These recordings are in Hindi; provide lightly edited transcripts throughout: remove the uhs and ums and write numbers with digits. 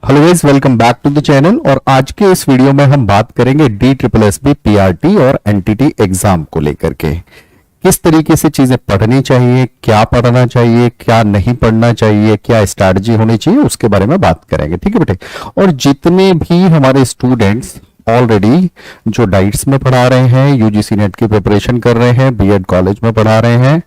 Hello guys, welcome back to the channel. और आज के इस वीडियो में हम बात करेंगे DSSB PRT और NTT एग्जाम को लेकर के किस तरीके से चीजें पढ़नी चाहिए, क्या पढ़ना चाहिए, क्या नहीं पढ़ना चाहिए, क्या स्ट्रैटेजी होनी चाहिए, उसके बारे में बात करेंगे। ठीक है बेटे। और जितने भी हमारे स्टूडेंट्स ऑलरेडी जो डाइट्स में पढ़ा रहे हैं, यूजीसी नेट की प्रिपरेशन कर रहे हैं, बीएड कॉलेज में पढ़ा रहे हैं,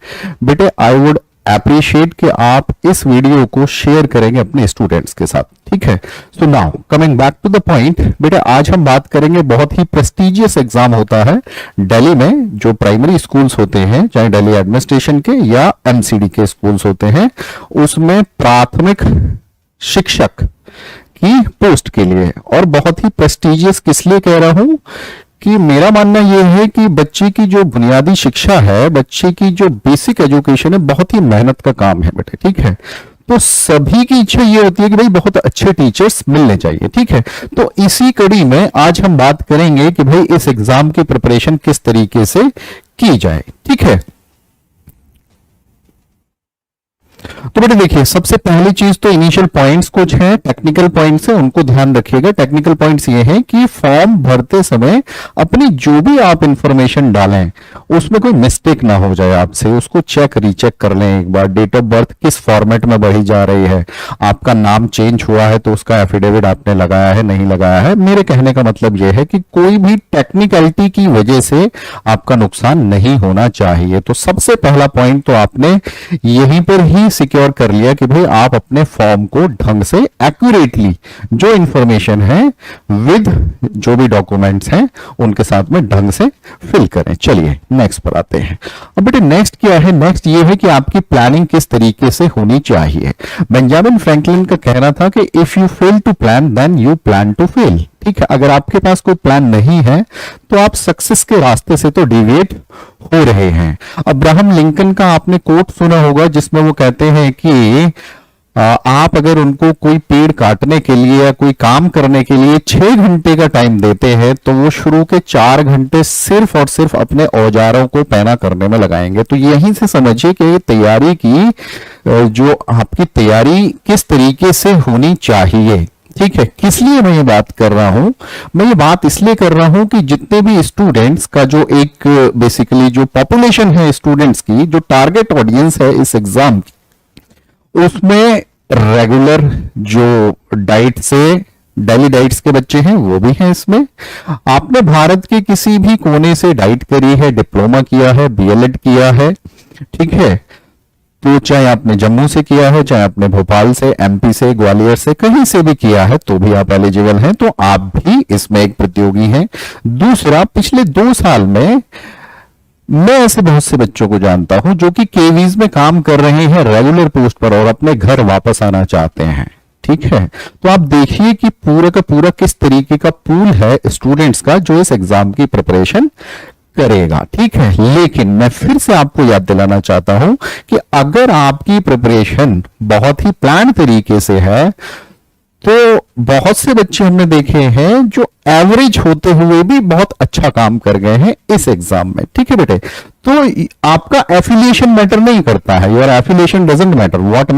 बेटे आई वुड अप्रिशिएट कि आप इस वीडियो को शेयर करेंगे अपने स्टूडेंट्स के साथ। ठीक है। So now coming back to the point, बेटा आज हम बात करेंगे, बहुत ही प्रेस्टिजियस एग्जाम होता है दिल्ली में। जो प्राइमरी स्कूल्स होते हैं, चाहे दिल्ली एडमिनिस्ट्रेशन के या एमसीडी के स्कूल्स होते हैं, उसमें प्राथमिक शिक्षक की पोस्ट के लिए। और बहुत ही प्रेस्टिजियस किस लिए कह रहा हूं कि मेरा मानना यह है कि बच्चे की जो बुनियादी शिक्षा है, बच्चे की जो बेसिक एजुकेशन है, बहुत ही मेहनत का काम है बेटे। ठीक है। तो सभी की इच्छा ये होती है कि भाई बहुत अच्छे टीचर्स मिलने चाहिए। ठीक है। तो इसी कड़ी में आज हम बात करेंगे कि भाई इस एग्जाम की प्रिपरेशन किस तरीके से की जाए। ठीक है। तो बेटे देखिए, सबसे पहली चीज तो इनिशियल पॉइंट्स कुछ हैं, टेक्निकल पॉइंट्स हैं, उनको ध्यान रखिएगा। टेक्निकल पॉइंट्स ये हैं कि फॉर्म भरते समय अपनी जो भी आप इंफॉर्मेशन डालें उसमें कोई मिस्टेक ना हो जाए आपसे, उसको चेक रीचेक कर लें एक बार। डेट ऑफ बर्थ किस फॉर्मेट में भरी जा रही है, आपका नाम चेंज हुआ है तो उसका एफिडेविट आपने लगाया है, नहीं लगाया है। मेरे कहने का मतलब यह है कि कोई भी टेक्निकलिटी की वजह से आपका नुकसान नहीं होना चाहिए। तो सबसे पहला पॉइंट तो आपने यहीं पर ही सिक्योर कर लिया कि भाई आप अपने फॉर्म को ढंग से एक्यूरेटली जो इंफॉर्मेशन है विद जो भी डॉक्यूमेंट्स हैं उनके साथ में ढंग से फिल करें। चलिए नेक्स्ट पर आते हैं। अब बेटे नेक्स्ट क्या है? नेक्स्ट ये है कि आपकी प्लानिंग किस तरीके से होनी चाहिए। बेंजामिन फ्रैंकलिन का कहना था कि if you fail to plan then you plan to fail. ठीक है। अगर आपके पास कोई प्लान नहीं है तो आप सक्सेस के रास्ते से तो डिविएट हो रहे हैं। अब्राहम लिंकन का आपने कोट सुना होगा जिसमें वो कहते हैं कि आप अगर उनको कोई पेड़ काटने के लिए या कोई काम करने के लिए 6 घंटे का टाइम देते हैं तो वो शुरू के 4 घंटे सिर्फ और सिर्फ अपने औजारों को पैना करने में लगाएंगे। तो यहीं से समझिए कि तैयारी की जो आपकी तैयारी किस तरीके से होनी चाहिए। ठीक है। किस लिए मैं ये बात कर रहा हूं? मैं ये बात इसलिए कर रहा हूं कि जितने भी स्टूडेंट्स का जो एक बेसिकली जो पॉपुलेशन है स्टूडेंट्स की, जो टारगेट ऑडियंस है इस एग्जाम की, उसमें रेगुलर जो डाइट से डेली डाइट्स के बच्चे हैं वो भी हैं इसमें। आपने भारत के किसी भी कोने से डाइट करी है, डिप्लोमा किया है, बीएलएड किया है, ठीक है, तो चाहे आपने जम्मू से किया है, चाहे आपने भोपाल से, एमपी से, ग्वालियर से, कहीं से भी किया है तो भी आप एलिजिबल हैं। तो आप भी इसमें एक प्रतियोगी हैं। दूसरा, पिछले 2 साल में मैं ऐसे बहुत से बच्चों को जानता हूं जो कि केवीज में काम कर रहे हैं रेगुलर पोस्ट पर और अपने घर वापस आना चाहते हैं। ठीक है। तो आप देखिए कि पूरा का पूरा किस तरीके का पूल है स्टूडेंट्स का जो इस एग्जाम की प्रिपरेशन करेगा। ठीक है। लेकिन मैं फिर से आपको याद दिलाना चाहता हूं कि अगर आपकी प्रिपरेशन बहुत ही प्लान तरीके से है तो बहुत से बच्चे हमने देखे हैं जो एवरेज होते हुए भी बहुत अच्छा काम कर गए हैं इस एग्जाम में। ठीक है बेटे। तो आपका एफिलिएशन मैटर नहीं करता है, your affiliation doesn't matter. What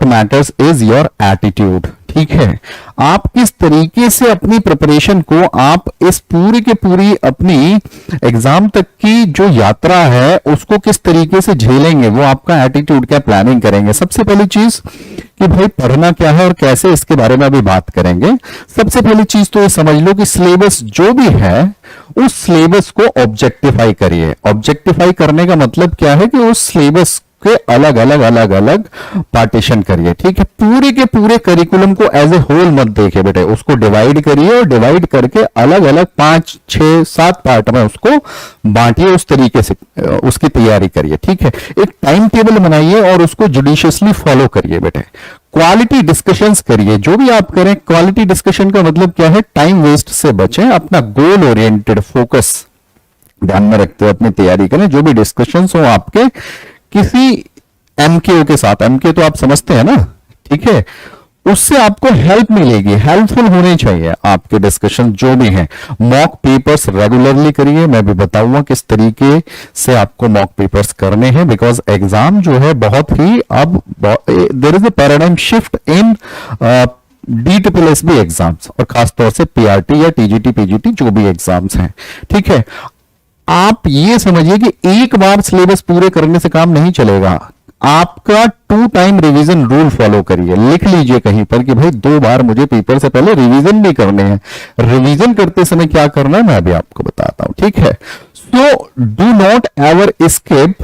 matters is your attitude. ठीक है। आप किस तरीके से अपनी प्रिपरेशन को, आप इस पूरी के पूरी अपनी एग्जाम तक की जो यात्रा है उसको किस तरीके से झेलेंगे, वो आपका एटीट्यूड, क्या प्लानिंग करेंगे। सबसे पहली चीज कि भाई पढ़ना क्या है और कैसे, इसके बारे में अभी बात करेंगे। सबसे पहली चीज तो ये समझ लो कि सिलेबस जो भी है उस सिलेबस को ऑब्जेक्टिफाई करिए। ऑब्जेक्टिफाई करने का मतलब क्या है कि उस सिलेबस के अलग अलग पार्टीशन करिए। ठीक है। पूरे के पूरे करिकुलम को एज ए होल मत देखिए बेटे, उसको डिवाइड करिए और डिवाइड करके अलग अलग 5, 6, 7 पार्ट में उसको बांटिए, उस तरीके से उसकी तैयारी करिए। ठीक है। एक टाइम टेबल बनाइए और उसको जुडिशियसली फॉलो करिए बेटे। क्वालिटी डिस्कशंस करिए। जो भी आप करें, क्वालिटी डिस्कशन का मतलब क्या है? टाइम वेस्ट से बचें, अपना गोल ओरिएंटेड फोकस ध्यान में रखते हुए अपनी तैयारी करें। जो भी डिस्कशंस हो आपके किसी एमकेओ के साथ, एमके तो आप समझते हैं ना, ठीक है, उससे आपको हेल्प मिलेगी, हेल्पफुल होने चाहिए आपके डिस्कशन जो भी हैं। मॉक पेपर्स रेगुलरली करिए, मैं भी बताऊंगा किस तरीके से आपको मॉक पेपर्स करने हैं, बिकॉज एग्जाम जो है बहुत ही अब there is a paradigm shift in DSSB exams, और खासतौर से PRT या TGT PGT जो भी एग्जाम्स हैं, ठीक है। आप ये समझिए कि एक बार सिलेबस पूरे करने से काम नहीं चलेगा, आपका 2 टाइम रिवीजन रूल फॉलो करिए। लिख लीजिए कहीं पर कि भाई 2 बार मुझे पेपर से पहले रिवीजन भी करने हैं। रिवीजन करते समय क्या करना है मैं अभी आपको बताता हूं, ठीक है। So do not ever skip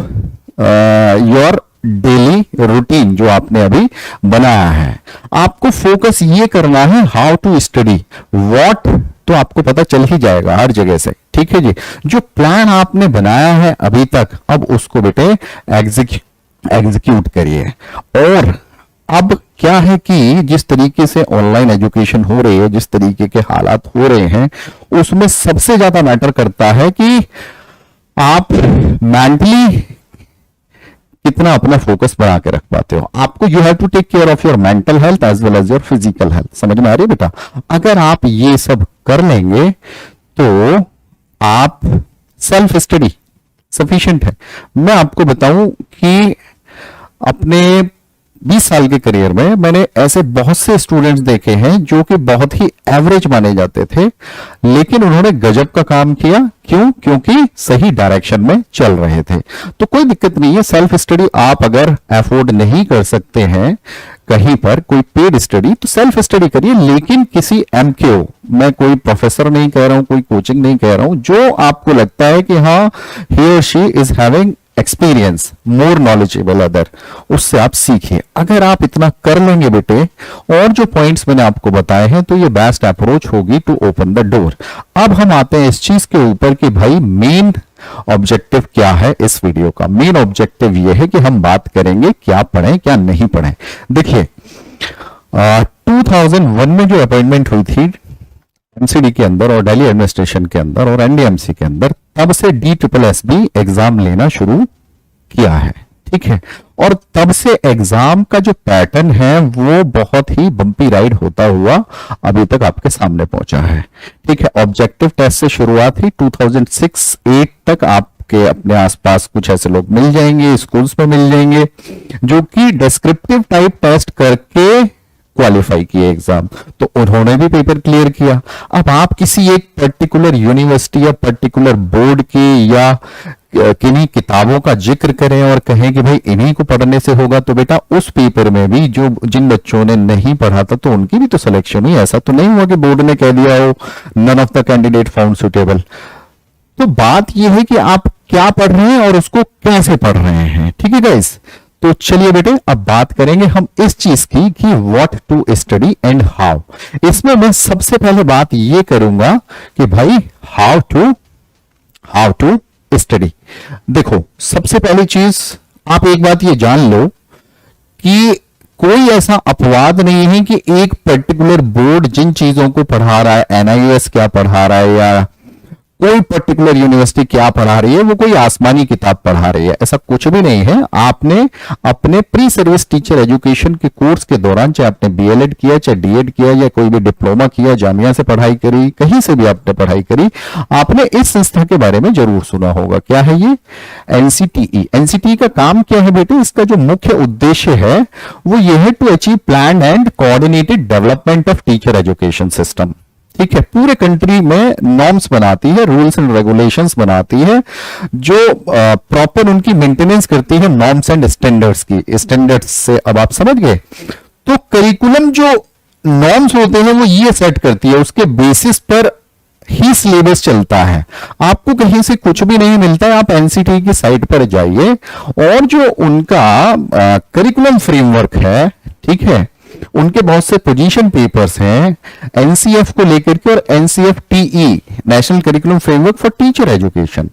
your daily routine जो आपने अभी बनाया है। आपको फोकस ये करना है हाउ टू स्टडी व्हाट, तो आपको पता चल ही जाएगा हर जगह से, ठीक है जी। जो प्लान आपने बनाया है अभी तक, अब उसको बेटे एग्जीक्यूट करिए। और अब क्या है कि जिस तरीके से ऑनलाइन एजुकेशन हो रही है, जिस तरीके के हालात हो रहे हैं, उसमें सबसे ज्यादा मैटर करता है कि आप मेंटली कितना अपना फोकस बना के रख पाते हो। आपको you have to take care of your mental health as well as your physical health. समझ में आ रही है बेटा? अगर आप ये सब कर लेंगे तो आप सेल्फ स्टडी सफिशिएंट है। मैं आपको बताऊं कि अपने 20 साल के करियर में मैंने ऐसे बहुत से स्टूडेंट्स देखे हैं जो कि बहुत ही एवरेज माने जाते थे, लेकिन उन्होंने गजब का काम किया। क्यों? क्योंकि सही डायरेक्शन में चल रहे थे। तो कोई दिक्कत नहीं है, सेल्फ स्टडी आप अगर अफोर्ड नहीं कर सकते हैं कहीं पर कोई पेड स्टडी, तो सेल्फ स्टडी करिए, लेकिन किसी MKO, मैं कोई प्रोफेसर नहीं कह रहा हूं, कोई कोचिंग नहीं कह रहा हूं, जो आपको लगता है कि हाँ ही और she is having experience, more knowledgeable other, उससे आप सीखिए। अगर आप इतना कर लेंगे बेटे, और जो पॉइंट्स मैंने आपको बताए हैं, तो ये बेस्ट अप्रोच होगी टू ओपन द डोर। अब हम आते हैं इस चीज के ऊपर कि भाई मेन ऑब्जेक्टिव क्या है इस वीडियो का। मेन ऑब्जेक्टिव ये है कि हम बात करेंगे क्या पढ़ें क्या नहीं पढ़ें। देखिए 2001 में जो अपॉइंटमेंट हुई थी MCD के अंदर और दिल्ली एडमिनिस्ट्रेशन के अंदर और NDMC के अंदर, तब से DSSB एग्जाम लेना शुरू किया है, ठीक है। और तब से एग्जाम का जो पैटर्न है वो बहुत ही बम्पी राइड होता हुआ अभी तक आपके सामने पहुंचा है, ठीक है। ऑब्जेक्टिव टेस्ट से शुरुआत हुई 2006-8 तक, आपके अपने आसपास कुछ ऐसे लोग मिल जाएंगे, स्कूल्स में मिल जाएंगे जो कि डिस्क्रिप्टिव टाइप टेस्ट करके क्वालिफाई किए एग्जाम, तो उन्होंने भी पेपर क्लियर किया। अब आप किसी एक पर्टिकुलर यूनिवर्सिटी या पर्टिकुलर बोर्ड की या किन्हीं किताबों का जिक्र करें और कहें कि भाई इन्हीं को पढ़ने से होगा, तो बेटा उस पेपर में भी जो जिन बच्चों ने नहीं पढ़ा था तो उनकी भी तो सिलेक्शन हुई। ऐसा तो नहीं हुआ कि बोर्ड ने कह दिया हो none of the candidate found suitable. तो बात यह है कि आप क्या पढ़ रहे हैं और उसको कैसे पढ़ रहे हैं, ठीक है गाइस। तो चलिए बेटे अब बात करेंगे हम इस चीज की कि what to study and how. इसमें मैं सबसे पहले बात ये करूंगा कि भाई हाउ टू स्टडी। देखो सबसे पहली चीज आप एक बात ये जान लो कि कोई ऐसा अपवाद नहीं है कि एक पर्टिकुलर बोर्ड जिन चीजों को पढ़ा रहा है, NIOS क्या पढ़ा रहा है या कोई पर्टिकुलर यूनिवर्सिटी क्या पढ़ा रही है, वो कोई आसमानी किताब पढ़ा रही है, ऐसा कुछ भी नहीं है। आपने अपने प्री सर्विस टीचर एजुकेशन के कोर्स के दौरान, चाहे आपने BLED किया, चाहे DED किया, या कोई भी डिप्लोमा किया, जामिया से पढ़ाई करी, कहीं से भी आपने पढ़ाई करी, आपने इस संस्था के बारे में जरूर सुना होगा। क्या है ये? NCTE। NCTE का काम क्या है बेटे? इसका जो मुख्य उद्देश्य है वो ये है to achieve plan and coordinated development of teacher education system, ठीक है। पूरे कंट्री में नॉर्म्स बनाती है, रूल्स एंड रेगुलेशंस बनाती है, जो प्रॉपर उनकी मेंटेनेंस करती है नॉर्म्स एंड स्टैंडर्ड्स की। स्टैंडर्ड्स से अब आप समझ गए। तो करिकुलम जो नॉर्म्स होते हैं वो ये सेट करती है, उसके बेसिस पर ही सिलेबस चलता है। आपको कहीं से कुछ भी नहीं मिलता है। आप NCTE की साइट पर जाइए और जो उनका करिकुलम फ्रेमवर्क है, ठीक है, उनके बहुत से पोजीशन पेपर्स हैं NCF को लेकर के, और NCF-TE national curriculum framework for teacher education,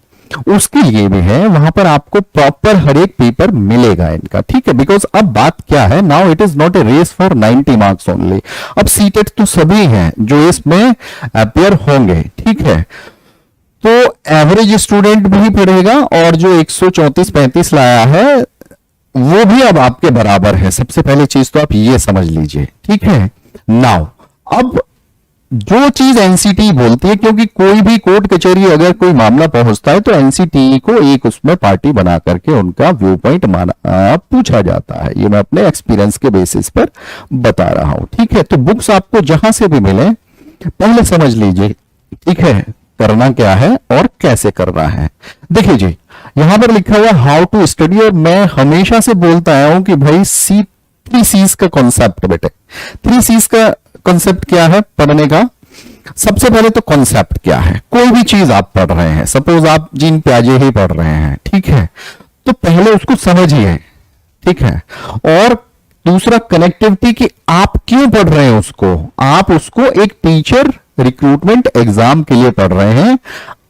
उसके लिए भी है। वहां पर आपको प्रॉपर हर एक पेपर मिलेगा इनका, ठीक है। बिकॉज अब बात क्या है, now it is not a race for 90 marks only. अब सीटेट तो सभी हैं जो इसमें अपियर होंगे, ठीक है। तो एवरेज स्टूडेंट भी पढ़ेगा, और जो 134-35 लाया है वो भी अब आपके बराबर है। सबसे पहले चीज तो आप ये समझ लीजिए, ठीक है। नाउ अब जो चीज एनसीटी बोलती है, क्योंकि कोई भी कोर्ट कचहरी अगर कोई मामला पहुंचता है तो एनसीटी को एक उसमें पार्टी बना करके उनका व्यू पॉइंट माना पूछा जाता है। ये मैं अपने एक्सपीरियंस के बेसिस पर बता रहा हूं, ठीक है। तो बुक्स आपको जहां से भी मिले पहले समझ लीजिए, ठीक है, करना क्या है और कैसे करना है। देखिए जी, यहां पर लिखा हुआ हाउ टू स्टडी, और मैं हमेशा से बोलता आया हूं कि भाई थ्री सीज का कॉन्सेप्ट बेटे, थ्री सीज का कॉन्सेप्ट क्या है पढ़ने का। सबसे पहले तो कॉन्सेप्ट क्या है, कोई भी चीज आप पढ़ रहे हैं, सपोज आप जीन प्याजे ही पढ़ रहे हैं, ठीक है, तो पहले उसको समझिए, ठीक है। और दूसरा कनेक्टिविटी, कि आप क्यों पढ़ रहे हैं उसको, आप उसको एक टीचर रिक्रूटमेंट एग्जाम के लिए पढ़ रहे हैं,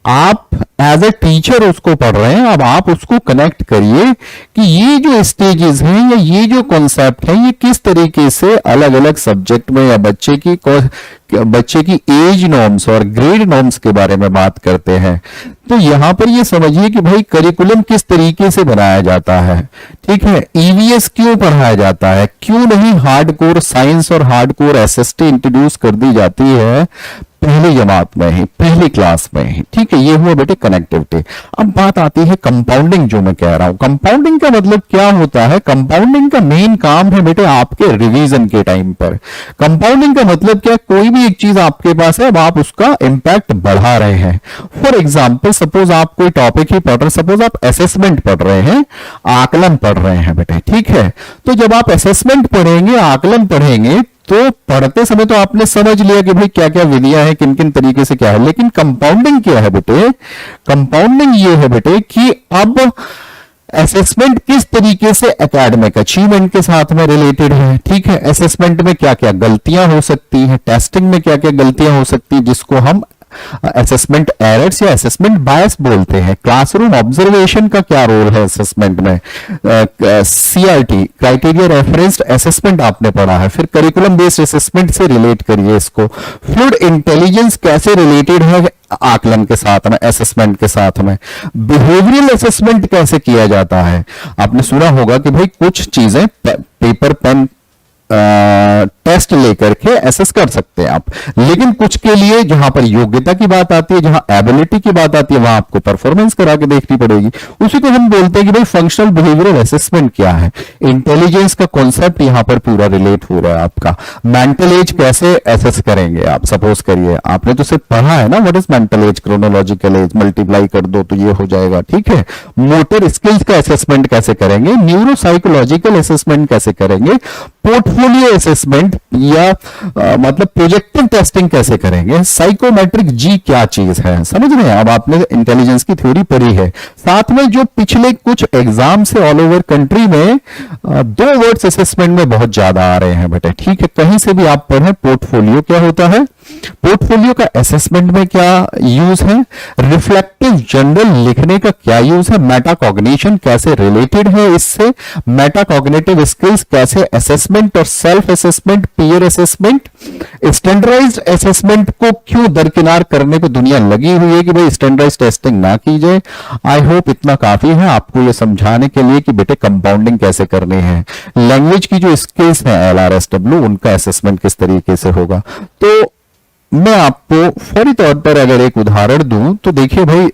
आप एज ए टीचर उसको पढ़ रहे हैं। अब आप उसको कनेक्ट करिए कि ये जो स्टेजेस हैं या ये जो कॉन्सेप्ट है ये किस तरीके से अलग अलग सब्जेक्ट में या बच्चे की एज नॉर्म्स और ग्रेड नॉर्म्स के बारे में बात करते हैं। तो यहां पर ये समझिए कि भाई करिकुलम किस तरीके से बनाया जाता है, ठीक है। ईवीएस क्यों पढ़ाया जाता है, क्यों नहीं हार्डकोर साइंस और हार्डकोर एसएसटी इंट्रोड्यूस कर दी जाती है पहली जमात में ही, पहली क्लास में ही, ठीक है। ये हुआ बेटे कनेक्टिविटी। अब बात आती है कंपाउंडिंग, जो मैं कह रहा हूं कंपाउंडिंग का मतलब क्या होता है। कंपाउंडिंग का मेन काम है बेटे आपके रिवीजन के टाइम पर। कंपाउंडिंग का मतलब क्या, कोई भी एक चीज आपके पास है, अब आप उसका इंपैक्ट बढ़ा रहे हैं। फॉर एग्जाम्पल सपोज आप कोई टॉपिक ही पढ़ रहे हैं, सपोज आप असेसमेंट पढ़ रहे हैं, आकलन पढ़ रहे हैं बेटे, ठीक है। तो जब आप असेसमेंट पढ़ेंगे, आकलन पढ़ेंगे, तो पढ़ते समय तो आपने समझ लिया कि भाई क्या क्या विधियां हैं, किन किन तरीके से क्या है। लेकिन कंपाउंडिंग क्या है बेटे, कंपाउंडिंग ये है बेटे कि अब असेसमेंट किस तरीके से एकेडमिक अचीवमेंट के साथ में रिलेटेड है, ठीक है। असेसमेंट में क्या क्या गलतियां हो सकती हैं, टेस्टिंग में क्या क्या गलतियां हो सकती हैं, जिसको हम असेसमेंट एरर्स या असेसमेंट बायस बोलते हैं। क्लासरूम ऑब्जर्वेशन का क्या रोल है असेसमेंट में, सीआरटी क्राइटेरिया रेफरेंस्ड असेसमेंट आपने पढ़ा है। फिर करिकुलम बेस्ड असेसमेंट से रिलेट करिए इसको। फ्लूइड इंटेलिजेंस कैसे रिलेटेड है आकलन के साथ में, असेसमेंट के साथ में। बिहेवियरल असेसमेंट कैसे किया जाता है, आपने सुना होगा कि भाई कुछ चीजें पेपर पेन टेस्ट लेकर के एसेस कर सकते हैं आप, लेकिन कुछ के लिए जहां पर योग्यता की बात आती है, जहां एबिलिटी की बात आती है, वहां आपको परफॉर्मेंस करा के देखनी पड़ेगी। उसी को हम बोलते हैं कि भाई फंक्शनल बिहेवियरल असेसमेंट क्या है। इंटेलिजेंस का कॉन्सेप्ट यहां पर पूरा रिलेट हो रहा है आपका। मेंटल एज कैसे एसेस करेंगे आप, सपोज करिए आपने तो सिर्फ पढ़ा है ना what is mental as, chronological age, multiply कर दो तो ये हो जाएगा, ठीक है। मोटर स्किल्स का असेसमेंट कैसे करेंगे, न्यूरो साइकोलॉजिकल असेसमेंट कैसे करेंगे, पोर्टफोलियो असेसमेंट या मतलब प्रोजेक्टिव टेस्टिंग कैसे करेंगे, साइकोमेट्रिक जी क्या चीज है, समझ रहे हैं। अब आपने इंटेलिजेंस की थ्योरी पढ़ी है, साथ में जो पिछले कुछ एग्जाम से ऑल ओवर कंट्री में दो वर्ड्स असेसमेंट में बहुत ज्यादा आ रहे हैं बेटे, ठीक है। कहीं से भी आप पढ़े, पोर्टफोलियो क्या होता है, पोर्टफोलियो का असेसमेंट में क्या यूज है, रिफ्लेक्टिव जर्नल लिखने का क्या यूज है, मेटाकॉग्निशन कैसे रिलेटेड है इससे, मेटाकॉग्निटिव स्किल्स कैसे असेसमेंट और self assessment, peer assessment, standardised assessment को क्यों दरकिनार करने पे दुनिया लगी हुई है कि भाई स्टैंडर्डाइज्ड टेस्टिंग ना की जाए। आई होप इतना काफी है आपको ये समझाने के लिए कि बेटे कंपाउंडिंग कैसे करनी है। लैंग्वेज की जो स्किल्स हैं LRSW, उनका असेसमेंट किस तरीके से होगा। तो मैं आपको फौरी तौर पर अगर एक उदाहरण दूं तो देखिए भाई,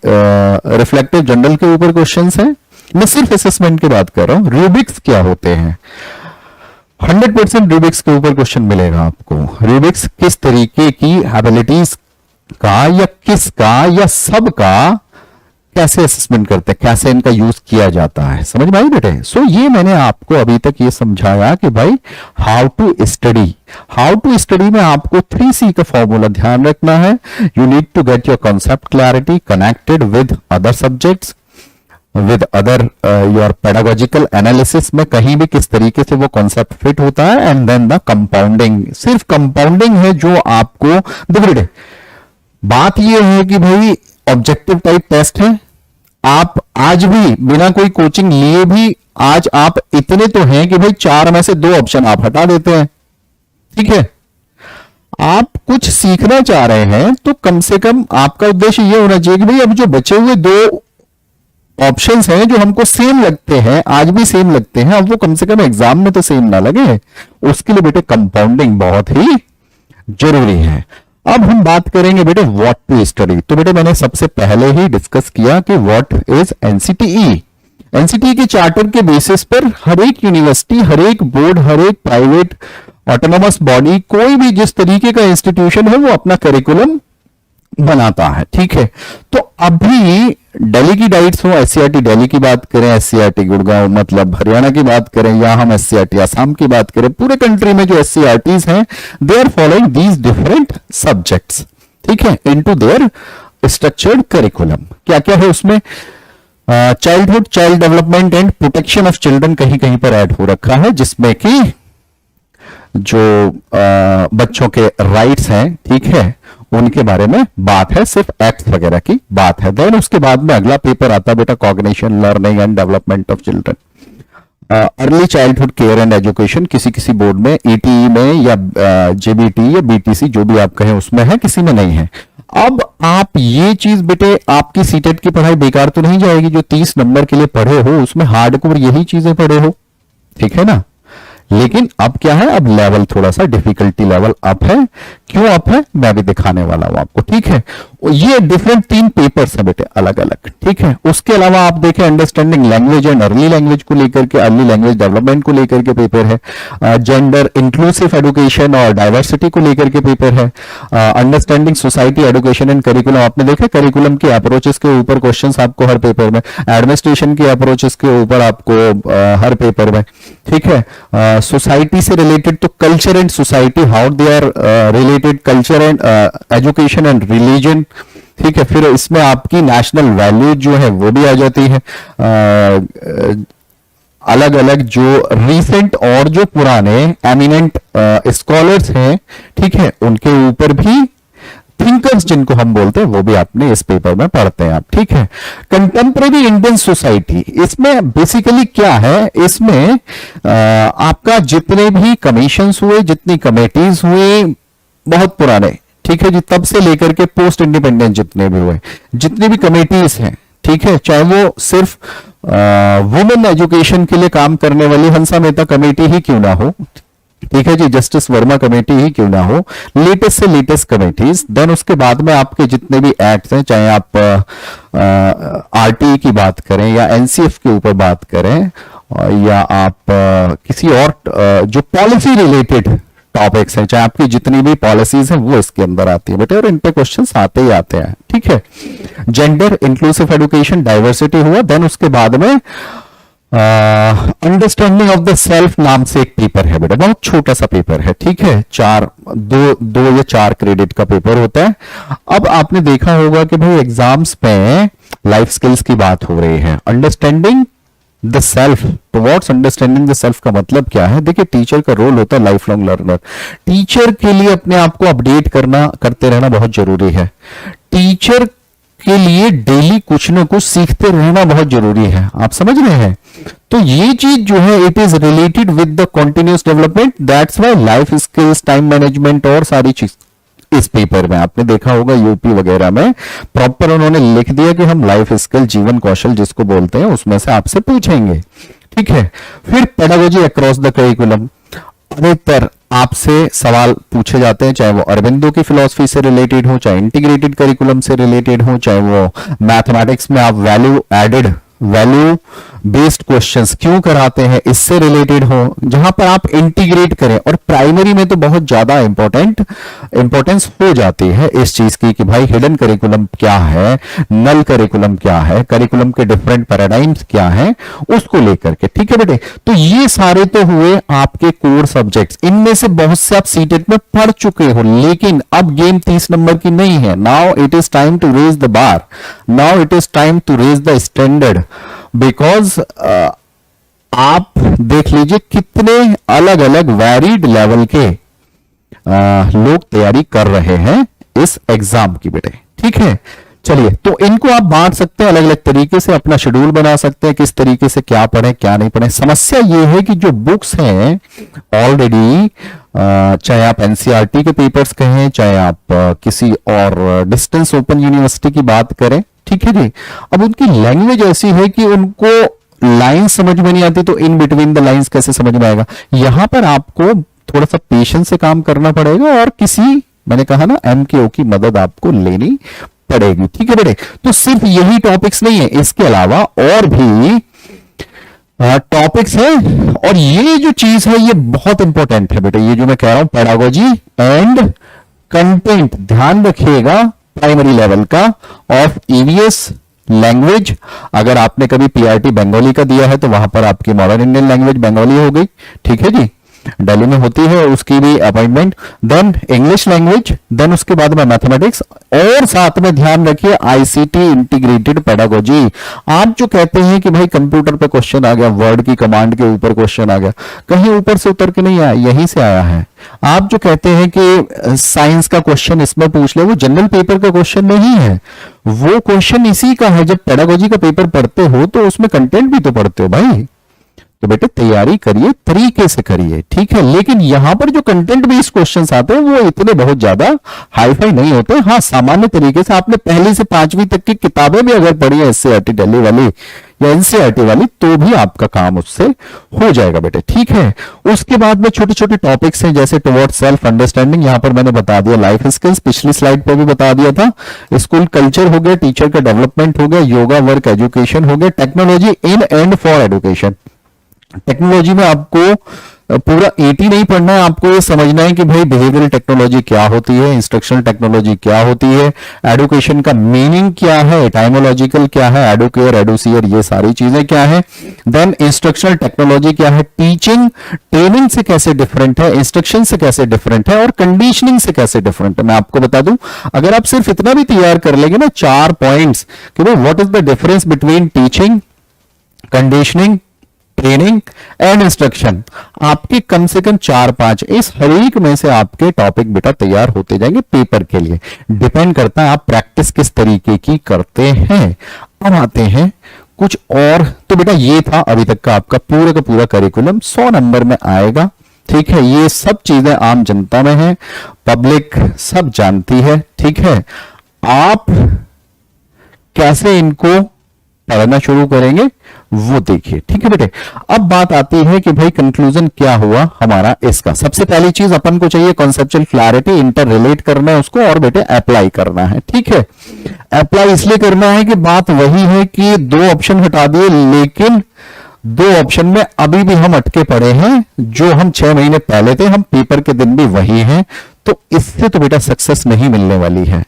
रिफ्लेक्टिव जर्नल के ऊपर क्वेश्चंस हैं, मैं सिर्फ असेसमेंट की बात कर रहा हूं। रूबिक्स क्या होते हैं, 100% रूबिक्स के ऊपर क्वेश्चन मिलेगा आपको। रूबिक्स किस तरीके की एबिलिटीज का या किसका या सबका कैसे असेसमेंट करते हैं, कैसे इनका यूज किया जाता है, समझ में आई बेटे। सो ये मैंने आपको अभी तक ये समझाया कि भाई how to study, how to study में आपको 3C का फॉर्मूला ध्यान रखना है। You need to get your concept clarity connected with other subjects, with other your pedagogical analysis में कहीं भी किस तरीके से वो कॉन्सेप्ट फिट होता है, एंड देन द कंपाउंडिंग। सिर्फ कंपाउंडिंग है जो आपको, देखिए बात ये है कि भाई ऑब्जेक्टिव टाइप टेस्ट है, आप आज भी बिना कोई कोचिंग लिए भी आज आप इतने तो हैं कि भाई 4 में से 2 ऑप्शन आप हटा देते हैं, ठीक है। आप कुछ सीखना चाह रहे हैं तो कम से कम आपका उद्देश्य यह होना चाहिए कि भाई अब जो बचे हुए 2 ऑप्शंस हैं जो हमको सेम लगते हैं, आज भी सेम लगते हैं, अब वो कम से कम एग्जाम में तो सेम ना लगे, उसके लिए बेटे कंपाउंडिंग बहुत ही जरूरी है। अब हम बात करेंगे बेटे व्हाट टू स्टडी। तो बेटे मैंने सबसे पहले ही डिस्कस किया कि व्हाट इज एनसीटीई। एनसीटीई के चार्टर के बेसिस पर हर एक यूनिवर्सिटी, हर एक बोर्ड, हर एक प्राइवेट ऑटोनोमस बॉडी, कोई भी जिस तरीके का इंस्टीट्यूशन है वो अपना करिकुलम बनाता है, ठीक है। तो अभी दिल्ली की डाइट्स हो, एससीईआरटी दिल्ली की बात करें, एससीईआरटी गुड़गांव मतलब हरियाणा की बात करें, या हम एससीईआरटी आसाम की बात करें, पूरे कंट्री में जो एससीईआरटीज हैं they are following these different subjects, ठीक है, इनटू देयर स्ट्रक्चर्ड करिकुलम। क्या क्या है उसमें? Childhood, child development and protection of children कहीं कहीं पर ऐड हो रखा है, जिसमें कि जो बच्चों के राइट्स हैं, ठीक है, उनके बारे में बात है, सिर्फ एक्ट वगैरह की बात है। देन उसके बाद में अगला पेपर आता है बेटा cognition, learning and development of children, early childhood care and education, किसी किसी बोर्ड में ईटीई में या जेबीटी या बीटीसी जो भी आप कहें उसमें है, किसी में नहीं है। अब आप ये चीज बेटे, आपकी सीटेट की पढ़ाई बेकार तो नहीं जाएगी, जो 30 नंबर के लिए पढ़े हो उसमें हार्डकोर यही चीजें पढ़े हो, ठीक है ना। लेकिन अब क्या है, अब लेवल थोड़ा सा डिफिकल्टी लेवल अप है। क्यों अप है मैं भी दिखाने वाला हूं आपको, ठीक है। ये डिफरेंट 3 पेपर्स है बेटे अलग अलग, ठीक है। उसके अलावा आप देखें understanding language and early language को लेकर के, अर्ली लैंग्वेज डेवलपमेंट को लेकर के पेपर है। जेंडर इंक्लूसिव एजुकेशन और डाइवर्सिटी को लेकर के पेपर है। Understanding society education and curriculum, आपने देखे करिकुलम के अप्रोचेस के ऊपर क्वेश्चंस आपको हर पेपर में, एडमिनिस्ट्रेशन के अप्रोचेस के ऊपर आपको हर पेपर में, ठीक है। सोसाइटी से रिलेटेड तो culture and society, how they are related, culture and education and religion, ठीक है। फिर इसमें आपकी नेशनल वैल्यू जो है वो भी आ जाती है, अलग अलग जो रीसेंट और जो पुराने एमिनेंट स्कॉलर्स हैं, ठीक है, उनके ऊपर भी थिंकर्स जिनको हम बोलते हैं वो भी आपने इस पेपर में पढ़ते हैं आप, ठीक है। कंटेम्परेरी इंडियन सोसाइटी, इसमें बेसिकली क्या है, इसमें आपका जितने भी कमीशंस हुए, जितनी कमेटीज हुई बहुत पुराने, ठीक है जी, तब से लेकर के पोस्ट इंडिपेंडेंस जितने भी हुए, जितनी भी कमेटीज हैं, ठीक है, चाहे वो सिर्फ वुमेन एजुकेशन के लिए काम करने वाली हंसा मेहता कमेटी ही क्यों ना हो, ठीक है जी, जस्टिस वर्मा कमेटी ही क्यों ना हो, लेटेस्ट से लेटेस्ट कमेटीज। देन उसके बाद में आपके जितने भी एक्ट्स हैं, चाहे आप आरटीई की बात करें या एनसीएफ के ऊपर बात करें, या आप किसी और जो पॉलिसी रिलेटेड टॉपिक्स हैं, चाहे आपकी जितनी भी पॉलिसीज हैं वो इसके अंदर आती है बेटे, और इन पे क्वेश्चंस आते ही आते हैं, ठीक है। जेंडर इंक्लूसिव एजुकेशन डाइवर्सिटी हुआ। देन उसके बाद में अंडरस्टैंडिंग ऑफ द सेल्फ नाम से एक पेपर है बेटा, बहुत छोटा सा पेपर है, ठीक है, दो या चार क्रेडिट का पेपर होता है। अब आपने देखा होगा कि भाई एग्जाम्स में लाइफ स्किल्स की बात हो रही है, अंडरस्टैंडिंग द सेल्फ, तो व्हाट्स अंडरस्टैंडिंग द सेल्फ का मतलब क्या है? देखिए टीचर का रोल होता है लाइफ लॉन्ग लर्नर, टीचर के लिए अपने आप को अपडेट करते रहना बहुत जरूरी है। टीचर के लिए डेली कुछ ना कुछ सीखते रहना बहुत जरूरी है, आप समझ रहे हैं। तो ये चीज जो है it is related with the continuous development, that's why life skills, time management और सारी चीज इस पेपर में आपने देखा होगा यूपी वगैरह में प्रॉपर उन्होंने लिख दिया कि हम लाइफ स्किल, जीवन कौशल जिसको बोलते हैं, उसमें से आपसे पूछेंगे, ठीक है। फिर पेडागोजी अक्रॉस द करिकुलम, अधिकतर आपसे सवाल पूछे जाते हैं, चाहे वो अरबिंदो की फिलॉसफी से रिलेटेड हो, चाहे इंटीग्रेटेड करिकुलम से रिलेटेड हो, चाहे वो मैथमेटिक्स में आप वैल्यू बेस्ड क्वेश्चंस क्यों कराते हैं इससे रिलेटेड हो, जहां पर आप इंटीग्रेट करें। और प्राइमरी में तो बहुत ज्यादा इंपॉर्टेंस हो जाती है इस चीज की कि भाई हिडन करिकुलम क्या है, नल करिकुलम क्या है, करिकुलम के डिफरेंट पैराडाइम्स क्या है, उसको लेकर के, ठीक है बेटे। तो ये सारे तो हुए आपके कोर सब्जेक्ट्स, इनमें से बहुत से आप सीटेट में पढ़ चुके हो, लेकिन अब गेम 30 नंबर की नहीं है। Now it is time to raise the bar, now it is time to raise the standard, because आप देख लीजिए कितने अलग अलग वैरिड लेवल के लोग तैयारी कर रहे हैं इस एग्जाम की बेटे, ठीक है। चलिए, तो इनको आप बांट सकते हैं अलग अलग तरीके से, अपना शेड्यूल बना सकते हैं किस तरीके से क्या पढ़ें क्या नहीं पढ़ें। समस्या ये है कि जो बुक्स हैं ऑलरेडी, चाहे आप एनसीईआरटी के पेपर्स कहें, चाहे आप किसी और डिस्टेंस ओपन यूनिवर्सिटी की बात करें, ठीक है जी। अब उनकी लैंग्वेज ऐसी है कि उनको लाइन समझ में नहीं आती, तो इन बिटवीन द लाइंस कैसे समझ में आएगा। यहां पर आपको थोड़ा सा पेशेंस से काम करना पड़ेगा और किसी, मैंने कहा ना, एमकेओ की मदद आपको लेनी पड़ेगी। ठीक है बेटे, तो सिर्फ यही टॉपिक्स नहीं है, इसके अलावा और भी टॉपिक्स है। और ये जो चीज है ये बहुत इंपॉर्टेंट है बेटे, ये जो मैं कह रहा हूं पेडागोजी एंड कंटेंट, ध्यान रखिएगा प्राइमरी लेवल का ऑफ ईवीएस लैंग्वेज। अगर आपने कभी पीआरटी बंगाली का दिया है तो वहां पर आपकी मॉडर्न इंडियन लैंग्वेज बंगाली हो गई। ठीक है जी, दिल्ली में होती है उसकी भी appointment. Then English language, then उसके बाद में मैथमेटिक्स, और साथ में ध्यान रखिए आईसीटी इंटीग्रेटेड पेडागोजी। आप जो कहते हैं कि भाई कंप्यूटर पे क्वेश्चन आ गया, वर्ड की कमांड के ऊपर क्वेश्चन आ गया, कहीं ऊपर से उतर के नहीं आया, यहीं से आया है। आप जो कहते हैं कि साइंस का क्वेश्चन इसमें पूछ ले, वो जनरल पेपर का क्वेश्चन नहीं है, वो क्वेश्चन इसी का है। जब पेडागोजी का पेपर पढ़ते हो तो उसमें कंटेंट भी तो पढ़ते हो भाई, तो बेटे तैयारी करिए, तरीके से करिए। ठीक है, लेकिन यहां पर जो कंटेंट बेस्ड क्वेश्चंस आते हैं वो इतने बहुत ज्यादा हाईफाई नहीं होते। हाँ, सामान्य तरीके से आपने पहली से पांचवी तक की किताबें भी अगर पढ़ी है एससीईआरटी दिल्ली वाली या एनसीईआरटी वाली, तो भी आपका काम उससे हो जाएगा बेटे। ठीक है, उसके बाद में छोटे छोटे टॉपिक्स हैं जैसे टुवर्ड्स सेल्फ अंडरस्टैंडिंग, यहां पर मैंने बता दिया। लाइफ स्किल्स पिछली स्लाइड पर भी बता दिया था। स्कूल कल्चर हो गया, टीचर का डेवलपमेंट हो गया, योगा वर्क एजुकेशन हो गया, technology in and for education. Technology में आपको पूरा 80 नहीं पढ़ना है, आपको ये समझना है कि भाई बिहेवियरल टेक्नोलॉजी क्या होती है, इंस्ट्रक्शनल टेक्नोलॉजी क्या होती है, एडुकेशन का मीनिंग क्या है, एटाइमोलॉजिकल क्या है, एडुकेयर एडुसियर ये सारी चीजें क्या है। देन इंस्ट्रक्शनल टेक्नोलॉजी क्या है, टीचिंग ट्रेनिंग से कैसे डिफरेंट है, इंस्ट्रक्शन से कैसे डिफरेंट है, और कंडीशनिंग से कैसे डिफरेंट है। मैं आपको बता दूं, अगर आप सिर्फ इतना भी तैयार कर लेंगे ना 4 पॉइंट्स कि भाई what is the difference between teaching, conditioning, training and instruction, आपके कम से कम 4-5 इस हर एक में से आपके टॉपिक बेटा तैयार होते जाएंगे पेपर के लिए। डिपेंड करता है आप प्रैक्टिस किस तरीके की करते हैं। अब आते हैं कुछ और, तो बेटा ये था अभी तक का आपका पूरा का पूरा करिकुलम, 100 नंबर में आएगा। ठीक है, ये सब चीजें आम जनता में है, पब्लिक सब जानती है। ठीक है, आप कैसे इनको पढ़ना शुरू करेंगे वो देखिए। ठीक है बेटे, अब बात आती है कि भाई कंक्लूजन क्या हुआ हमारा इसका। सबसे पहली चीज अपन को चाहिए कॉन्सेप्चुअल क्लैरिटी, इंटर रिलेट करना है उसको, और बेटे अप्लाई करना है। ठीक है, अप्लाई इसलिए करना है कि बात वही है कि 2 ऑप्शन हटा दिए, लेकिन 2 ऑप्शन में अभी भी हम अटके पड़े हैं। जो हम 6 महीने पहले थे, हम पेपर के दिन भी वही हैं, तो इससे तो बेटा सक्सेस नहीं मिलने वाली है।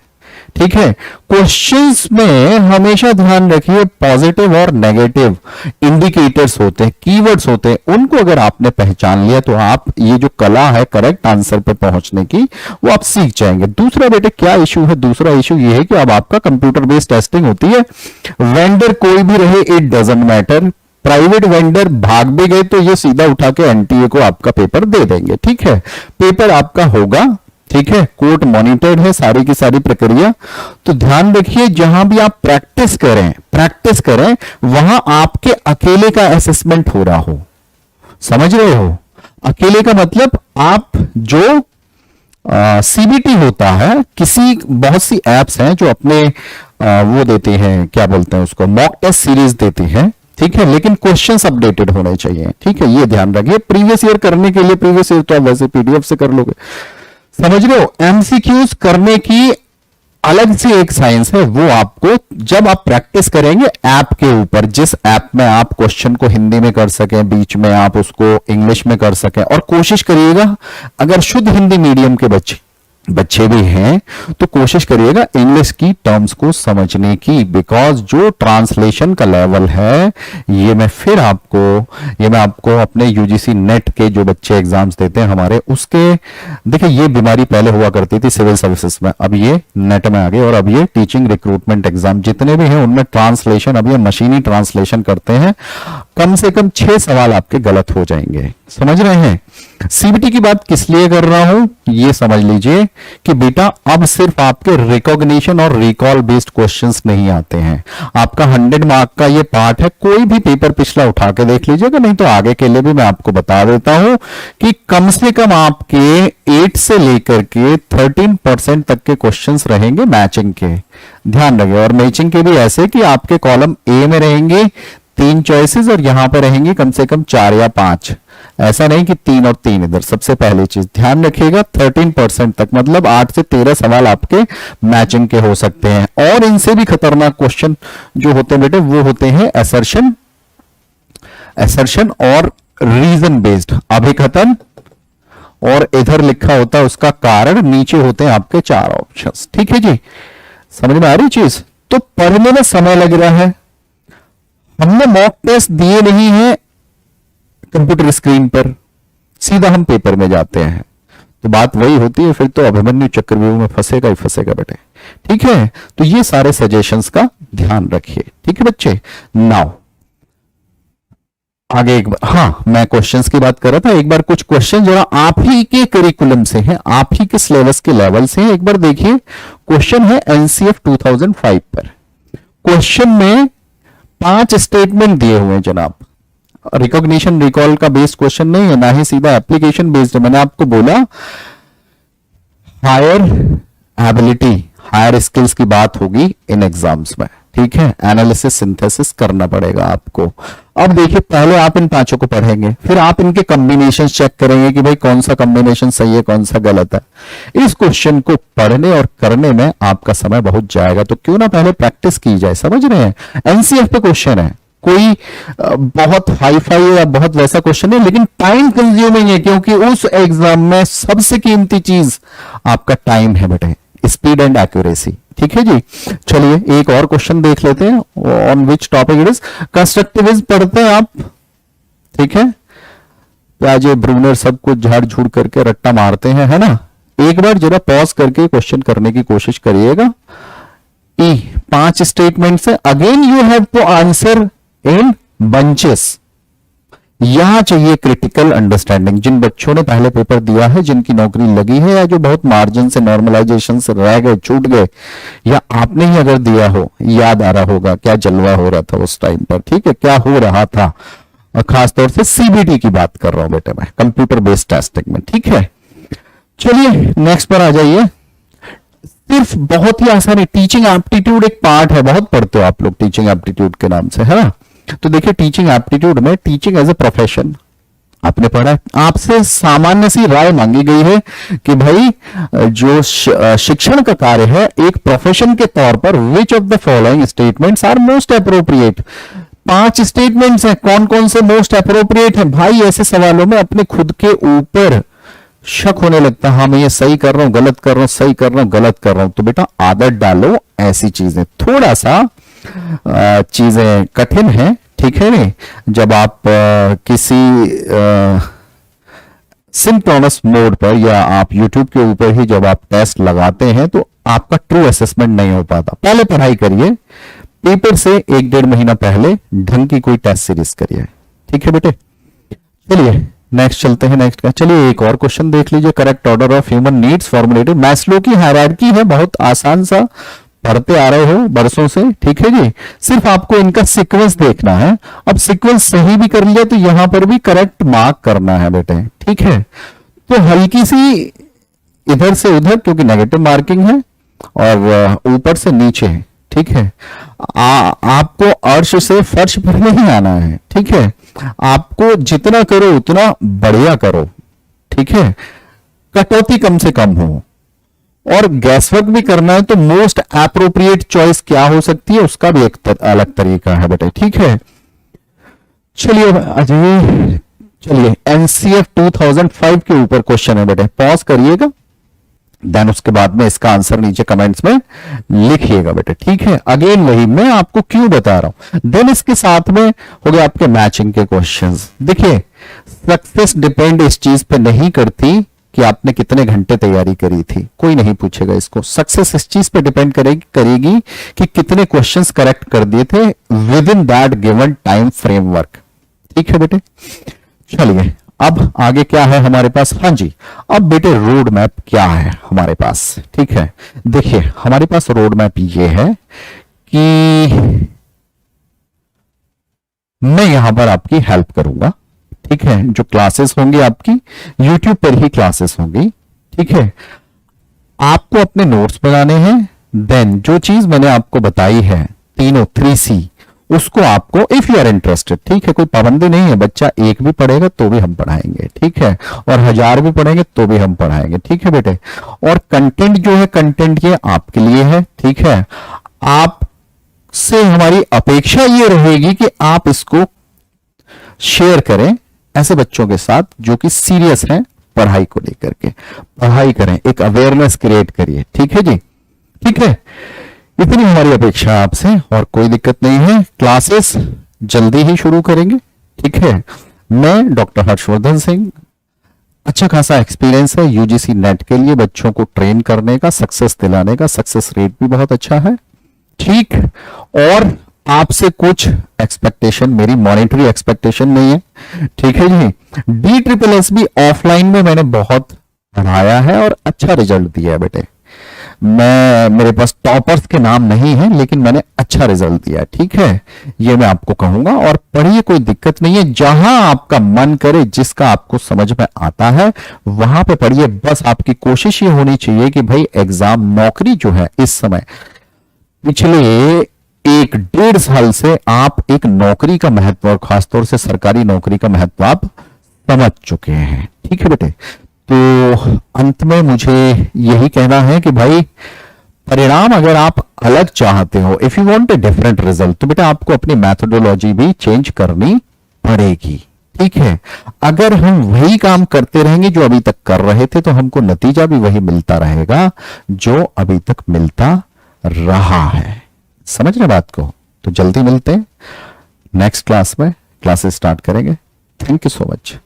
ठीक है, क्वेश्चंस में हमेशा ध्यान रखिए पॉजिटिव और नेगेटिव इंडिकेटर्स होते हैं, कीवर्ड्स होते हैं, उनको अगर आपने पहचान लिया तो आप ये जो कला है करेक्ट आंसर पे पहुंचने की वो आप सीख जाएंगे। दूसरा बेटे क्या इशू है, दूसरा इशू ये है कि अब आपका कंप्यूटर बेस्ड टेस्टिंग होती है, वेंडर कोई भी रहे it doesn't matter, private vendor भाग भी गए तो ये सीधा उठा के एनटीए को आपका पेपर दे देंगे। ठीक है, पेपर आपका होगा। ठीक है, कोर्ट मॉनिटर्ड है सारी की सारी प्रक्रिया। तो ध्यान रखिए जहां भी आप प्रैक्टिस करें वहां आपके अकेले का असेसमेंट हो रहा हो। समझ रहे हो, अकेले का मतलब आप जो सीबीटी होता है, किसी बहुत सी एप्स हैं जो अपने वो देते हैं, क्या बोलते हैं उसको, मॉक टेस्ट सीरीज देती हैं। ठीक है, लेकिन क्वेश्चंस अपडेटेड होने चाहिए। ठीक है, ये ध्यान रखिए। प्रीवियस ईयर करने के लिए प्रीवियस ईयर तो आप वैसे पीडीएफ से कर लोगे, समझ रहे हो। एमसीक्यूज करने की अलग से एक साइंस है, वो आपको जब आप प्रैक्टिस करेंगे ऐप के ऊपर, जिस ऐप में आप क्वेश्चन को हिंदी में कर सकें, बीच में आप उसको इंग्लिश में कर सकें, और कोशिश करिएगा अगर शुद्ध हिंदी मीडियम के बच्चे भी हैं तो कोशिश करिएगा इंग्लिश की टर्म्स को समझने की, बिकॉज जो ट्रांसलेशन का लेवल है ये मैं आपको अपने यूजीसी नेट के जो बच्चे एग्जाम्स देते हैं हमारे, उसके देखिए ये बीमारी पहले हुआ करती थी सिविल सर्विसेज में, अब ये नेट में आ गई, और अब ये टीचिंग रिक्रूटमेंट एग्जाम जितने भी हैं उनमें ट्रांसलेशन, अब ये मशीनी ट्रांसलेशन करते हैं, कम से कम 6 सवाल आपके गलत हो जाएंगे। समझ रहे हैं। सीबीटी की बात किस लिए कर रहा हूं ये समझ लीजिए कि बेटा अब सिर्फ आपके रिकॉग्निशन और रिकॉल बेस्ड क्वेश्चंस नहीं आते हैं। आपका 100 मार्क का ये पार्ट है, कोई भी पेपर पिछला उठा के देख लीजिएगा, नहीं तो आगे के लिए भी मैं आपको बता देता हूं कि कम से कम आपके 8 से लेकर के 13% तक के क्वेश्चंस रहेंगे मैचिंग के। ध्यान रखिए, और मैचिंग के भी ऐसे कि आपके कॉलम ए में रहेंगे 3 चॉइसेस और यहां पर रहेंगे कम से कम 4 या 5। ऐसा नहीं कि 3 और 3 इधर। सबसे पहली चीज ध्यान रखिएगा 13% तक, मतलब 8 से 13 सवाल आपके मैचिंग के हो सकते हैं। और इनसे भी खतरनाक क्वेश्चन जो होते हैं बेटे वो होते हैं असर्शन और रीजन बेस्ड, अभिकथन, और इधर लिखा होता है उसका कारण, नीचे होते हैं आपके 4 ऑप्शंस। ठीक है जी, समझ में आ रही चीज? तो पढ़ने में समय लग रहा है, हमने मॉक टेस्ट दिए नहीं है कंप्यूटर स्क्रीन पर, सीधा हम पेपर में जाते हैं, तो बात वही होती है फिर तो अभिमन्यु चक्रव्यूह में फंसेगा ही फंसेगा बेटे। ठीक है, तो ये सारे सजेशंस का ध्यान रखिए। ठीक है बच्चे, नाउ आगे एक बार, हाँ मैं क्वेश्चंस की बात कर रहा था, एक बार कुछ क्वेश्चन जरा आप ही के करिकुलम से हैं, आप ही के सिलेबस के लेवल से हैं। एक बार देखिए, क्वेश्चन है एनसीएफ 2005 पर। क्वेश्चन में 5 स्टेटमेंट दिए हुए हैं जनाब। रिकॉग्निशन रिकॉल का बेस्ड क्वेश्चन नहीं है, ना ही सीधा एप्लीकेशन बेस्ड है। मैंने आपको बोला हायर एबिलिटी, हायर स्किल्स की बात होगी इन एग्जाम्स में। ठीक है, एनालिसिस सिंथेसिस करना पड़ेगा आपको। अब देखिए, पहले आप इन 5 को पढ़ेंगे, फिर आप इनके कॉम्बिनेशन चेक करेंगे कि भाई कौन सा कॉम्बिनेशन सही है कौन सा गलत है। इस क्वेश्चन को पढ़ने और करने में आपका समय बहुत जाएगा, तो क्यों ना पहले प्रैक्टिस की जाए। समझ रहे हैं, एनसीएफ पे क्वेश्चन है, कोई बहुत हाई फाई या बहुत वैसा क्वेश्चन है, लेकिन टाइम कंज्यूमिंग है, क्योंकि उस एग्जाम में सबसे कीमती चीज आपका टाइम है बेटे, स्पीड एंड एक्यूरेसी। ठीक है जी, चलिए एक और क्वेश्चन देख लेते हैं। On which topic it is, constructivism पढ़ते हैं आप? ठीक है, राजे ब्रूनर सब कुछ झाड़ झूड़ करके रट्टा मारते हैं, है ना। एक बार जरा पॉज करके क्वेश्चन करने की कोशिश करिएगा। 5 स्टेटमेंट्स है, again you have to answer in bunches. यहां चाहिए क्रिटिकल अंडरस्टैंडिंग। जिन बच्चों ने पहले पेपर दिया है, जिनकी नौकरी लगी है, या जो बहुत मार्जिन से नॉर्मलाइजेशन से रह गए, छूट गए, या आपने ही अगर दिया हो, याद आ रहा होगा क्या जलवा हो रहा था उस टाइम पर। ठीक है, क्या हो रहा था, और खासतौर से सीबीटी की बात कर रहा हूं बेटे मैं, कंप्यूटर बेस्ड टेस्टिंग में। ठीक है, चलिए नेक्स्ट पर आ जाइए। सिर्फ बहुत ही आसान है, टीचिंग एप्टीट्यूड एक पार्ट है, बहुत पढ़ते हो आप लोग टीचिंग एप्टीट्यूड के नाम से, है ना। तो देखिए, टीचिंग एप्टीट्यूड में टीचिंग एज ए प्रोफेशन आपने पढ़ा है। आपसे सामान्य सी राय मांगी गई है कि भाई जो शिक्षण का कार्य है एक प्रोफेशन के तौर पर, which of the following statements are most appropriate. 5 statements हैं, कौन कौन से मोस्ट अप्रोप्रिएट हैं। भाई ऐसे सवालों में अपने खुद के ऊपर शक होने लगता है, हाँ मैं ये सही कर रहा हूं, गलत कर रहा हूं, सही कर रहा हूं, गलत कर रहा हूं। तो बेटा आदत डालो ऐसी चीजें, थोड़ा सा चीजें कठिन है। ठीक है नी, जब आप किसी सिंक्रोनस मोड पर या आप YouTube के ऊपर ही जब आप टेस्ट लगाते हैं तो आपका ट्रू असेसमेंट नहीं हो पाता। पहले पढ़ाई करिए, पेपर से 1-1.5 महीना पहले ढंग की कोई टेस्ट सीरीज करिए। ठीक है बेटे, चलिए नेक्स्ट चलते हैं। नेक्स्ट का चलिए एक और क्वेश्चन देख लीजिए। Correct order of human needs formulated. Maslow की हायरार्की है, बहुत आसान सा, पढ़ते आ रहे हो बरसों से। ठीक है जी, सिर्फ आपको इनका सीक्वेंस देखना है। अब सीक्वेंस सही भी कर लिया तो यहां पर भी करेक्ट मार्क करना है बेटे। ठीक है, तो हल्की सी इधर से उधर, क्योंकि नेगेटिव मार्किंग है, और ऊपर से नीचे है। ठीक है, आपको अर्श से फर्श पर नहीं आना है। ठीक है, आपको जितना करो उतना बढ़िया करो। ठीक है, कटौती कम से कम हो, और गैसवर्क भी करना है तो मोस्ट एप्रोप्रिएट चॉइस क्या हो सकती है उसका भी एक अलग तरीका है बेटे। ठीक है, चलिए अजय, चलिए एनसीएफ 2005 के ऊपर क्वेश्चन है बेटे, पॉज करिएगा, देन उसके बाद में इसका आंसर नीचे कमेंट्स में लिखिएगा बेटे। ठीक है, अगेन वही मैं आपको क्यों बता रहा हूं। देन इसके साथ में हो गए आपके मैचिंग के क्वेश्चंस। देखिए, सक्सेस डिपेंड इस चीज पे नहीं करती कि आपने कितने घंटे तैयारी करी थी, कोई नहीं पूछेगा इसको। सक्सेस इस चीज पे डिपेंड करेगी कि कितने क्वेश्चंस करेक्ट कर दिए थे with in that given time framework. ठीक है बेटे, चलिए अब आगे क्या है हमारे पास? हाँ जी, अब बेटे रोड मैप क्या है हमारे पास? ठीक है, देखिए हमारे पास रोड मैप ये है कि मैं यहां पर आपकी हेल्प करूंगा। ठीक है, जो क्लासेस होंगी आपकी YouTube पर ही क्लासेस होंगी। ठीक है, आपको अपने नोट्स बनाने हैं। देन जो चीज मैंने आपको बताई है तीनों 3C, उसको आपको इफ यू आर इंटरेस्टेड, ठीक है, कोई पाबंदी नहीं है, बच्चा एक भी पढ़ेगा तो भी हम पढ़ाएंगे। ठीक है, और 1000 भी पढ़ेंगे तो भी हम पढ़ाएंगे। ठीक है बेटे, और कंटेंट जो है, कंटेंट ये आपके लिए है। ठीक है, आपसे हमारी अपेक्षा ये रहेगी कि आप इसको शेयर करें ऐसे बच्चों के साथ जो कि सीरियस हैं पढ़ाई को लेकर के। पढ़ाई करें, एक अवेयरनेस क्रिएट करिए। ठीक है जी, ठीक है, इतनी हमारी अपेक्षा है आपसे, और कोई दिक्कत नहीं है, क्लासेस जल्दी ही शुरू करेंगे। ठीक है, मैं डॉक्टर हर्षवर्धन सिंह, अच्छा खासा एक्सपीरियंस है यूजीसी नेट के लिए बच्चों को ट्रेन करने का, सक्सेस दिलाने का, सक्सेस रेट भी बहुत अच्छा है। ठीक, और आपसे कुछ एक्सपेक्टेशन, मेरी मॉनिटरी एक्सपेक्टेशन नहीं है। ठीक है जी, DSSS भी ऑफलाइन में मैंने बहुत पढ़ाया है और अच्छा रिजल्ट दिया है बेटे। मेरे पास टॉपर्स के नाम नहीं है, लेकिन मैंने अच्छा रिजल्ट दिया है। ठीक है, ये मैं आपको कहूंगा, और पढ़िए, कोई दिक्कत नहीं है, जहां आपका मन करे, जिसका आपको समझ में आता है वहां पे पढ़िए। बस आपकी कोशिश ये होनी चाहिए कि भाई एग्जाम, नौकरी जो है इस समय, पिछले 1-1.5 साल से आप एक नौकरी का महत्व, और खासतौर से सरकारी नौकरी का महत्व आप समझ चुके हैं। ठीक है बेटे, तो अंत में मुझे यही कहना है कि भाई परिणाम अगर आप अलग चाहते हो, if you want a different result, तो बेटा आपको अपनी मैथोडोलॉजी भी चेंज करनी पड़ेगी। ठीक है, अगर हम वही काम करते रहेंगे जो अभी तक कर रहे थे, तो हमको नतीजा भी वही मिलता रहेगा जो अभी तक मिलता रहा है। समझ रहे बात को? तो जल्दी मिलते हैं नेक्स्ट क्लास में, क्लासेस स्टार्ट करेंगे। Thank you so much.